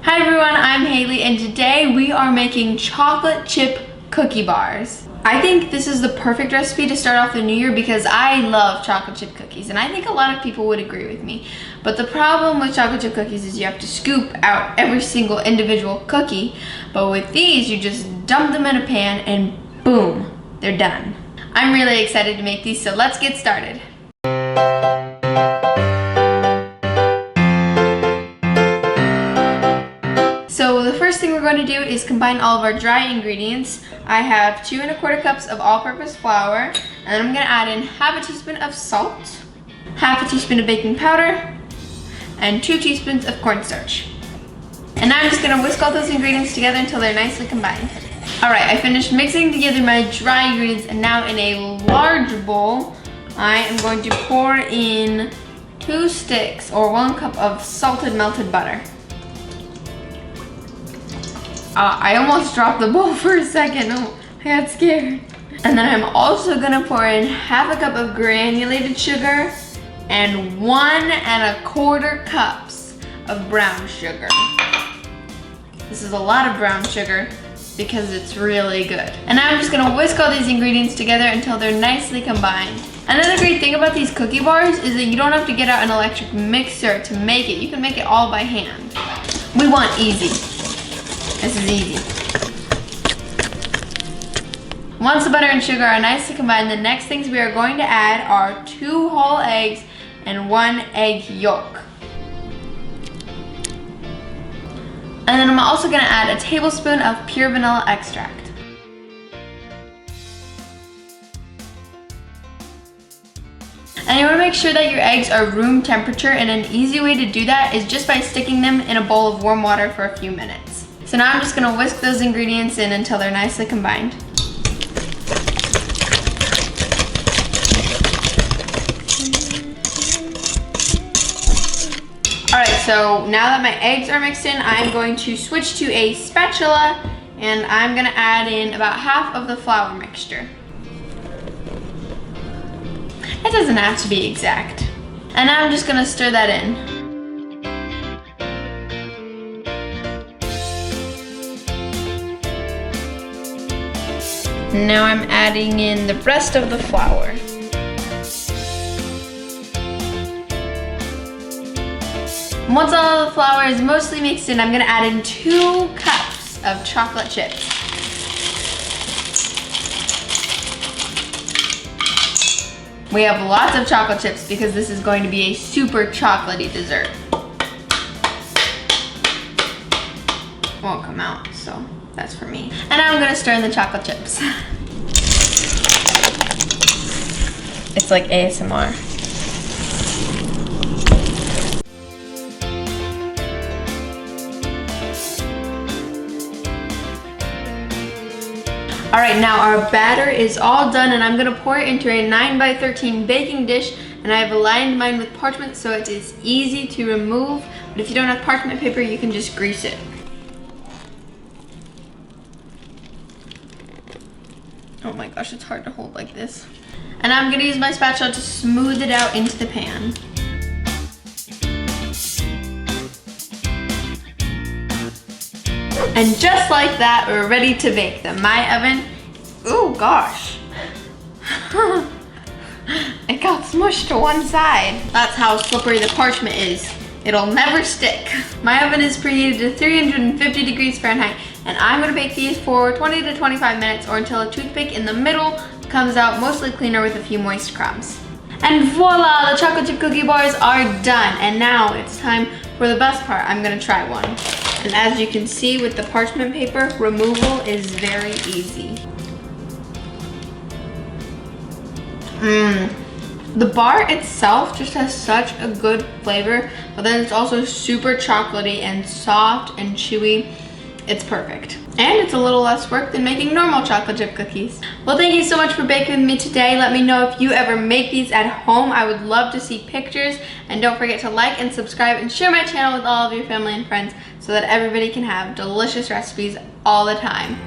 Hi everyone, I'm Haley and today we are making chocolate chip cookie bars. I think this is the perfect recipe to start off the new year because I love chocolate chip cookies and I think a lot of people would agree with me. But the problem with chocolate chip cookies is you have to scoop out every single individual cookie. But with these, you just dump them in a pan and boom, they're done. I'm really excited to make these, so let's get started. So the first thing we're going to do is combine all of our dry ingredients. I have 2 1/4 cups of all-purpose flour, and then I'm going to add in half a teaspoon of salt, half a teaspoon of baking powder, and 2 teaspoons of cornstarch. And now I'm just going to whisk all those ingredients together until they're nicely combined. Alright, I finished mixing together my dry ingredients, and now in a large bowl, I am going to pour in 2 sticks or 1 cup of salted melted butter. I almost dropped the bowl for a second. Oh, I got scared. And then I'm also gonna pour in half a cup of granulated sugar and 1 1/4 cups of brown sugar. This is a lot of brown sugar because it's really good. And now I'm just gonna whisk all these ingredients together until they're nicely combined. Another great thing about these cookie bars is that you don't have to get out an electric mixer to make it. You can make it all by hand. We want easy. This is easy. Once the butter and sugar are nicely combined, the next things we are going to add are 2 whole eggs and 1 egg yolk. And then I'm also going to add a tablespoon of pure vanilla extract. And you want to make sure that your eggs are room temperature, and an easy way to do that is just by sticking them in a bowl of warm water for a few minutes. So now I'm just gonna whisk those ingredients in until they're nicely combined. Alright, so now that my eggs are mixed in, I'm going to switch to a spatula and I'm gonna add in about half of the flour mixture. It doesn't have to be exact. And now I'm just gonna stir that in. Now I'm adding in the rest of the flour. Once all of the flour is mostly mixed in, I'm gonna add in 2 cups of chocolate chips. We have lots of chocolate chips because this is going to be a super chocolatey dessert. Won't come out, so that's for me. And now I'm gonna stir in the chocolate chips. It's like ASMR. All right, now our batter is all done and I'm gonna pour it into a 9x13 baking dish, and I have aligned mine with parchment so it is easy to remove, but if you don't have parchment paper, you can just grease it. Oh my gosh, it's hard to hold like this. And I'm gonna use my spatula to smooth it out into the pan. And just like that, we're ready to bake them. My oven, ooh gosh. It got smushed to one side. That's how slippery the parchment is. It'll never stick. My oven is preheated to 350 degrees Fahrenheit, and I'm gonna bake these for 20 to 25 minutes or until a toothpick in the middle comes out mostly cleaner with a few moist crumbs. And voila, the chocolate chip cookie bars are done. And now it's time for the best part. I'm gonna try one. And as you can see with the parchment paper, removal is very easy. The bar itself just has such a good flavor, but then it's also super chocolatey and soft and chewy. It's perfect. And it's a little less work than making normal chocolate chip cookies. Well, thank you so much for baking with me today. Let me know if you ever make these at home. I would love to see pictures. And don't forget to like and subscribe and share my channel with all of your family and friends so that everybody can have delicious recipes all the time.